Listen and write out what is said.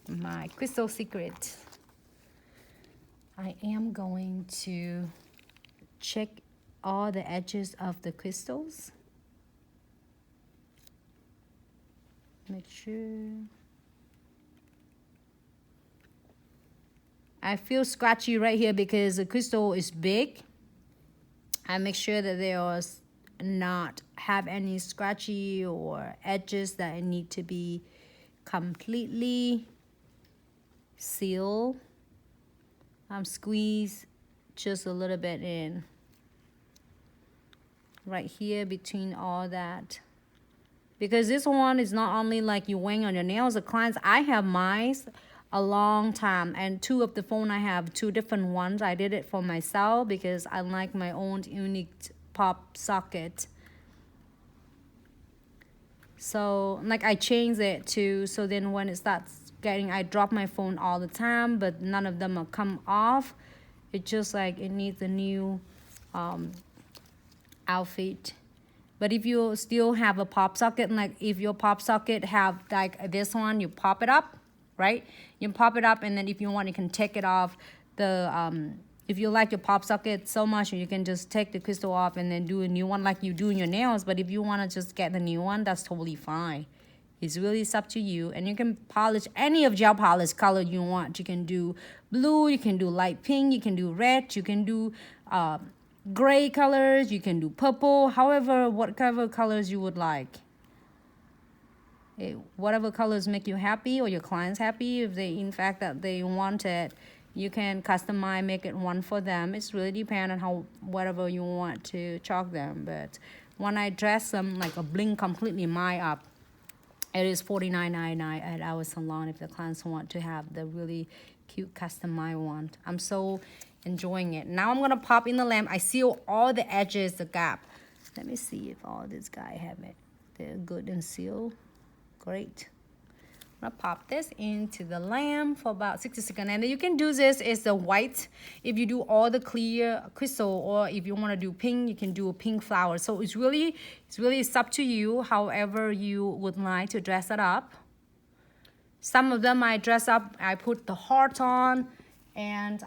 my crystal secret. I am going to check all the edges of the crystals. Make sure. I feel scratchy right here because the crystal is big. I make sure that they are not have any scratchy or edges that need to be completely sealed. Squeeze just a little bit in right here between all that, because this one is not only like you weighing on your nails. The clients, I have mine a long time, and two of the phone I have two different ones. I did it for myself because I like my own unique pop socket. So like I changed it too, so then when it starts getting, I drop my phone all the time, but none of them will come off. It's just like it needs a new outfit. But if you still have a pop socket, like if your pop socket have like this one, you pop it up, right? You pop it up, and then if you want, you can take it off. If you like your pop socket so much, you can just take the crystal off and then do a new one like you do in your nails. But if you want to just get the new one, that's totally fine. It's really up to you. And you can polish any of gel polish color you want. You can do blue, you can do light pink, you can do red, you can do gray colors, you can do purple, whatever colors you would like. Whatever colors make you happy or your clients happy, if they in fact that they want it, you can customize, make it one for them. It's really depend on how whatever you want to chalk them. But when I dress them like a bling completely my up, it is $49.99 at our salon if the clients want to have the really cute customized one. I'm so enjoying it. Now I'm gonna pop in the lamp. I seal all the edges, the gap. Let me see if all this guy have it. They're good and sealed. Great. I'm gonna pop this into the lamp for about 60 seconds. And then you can do this is the white. If you do all the clear crystal, or if you want to do pink, you can do a pink flower. So it's really up to you, however you would like to dress it up. Some of them I dress up, I put the heart on, and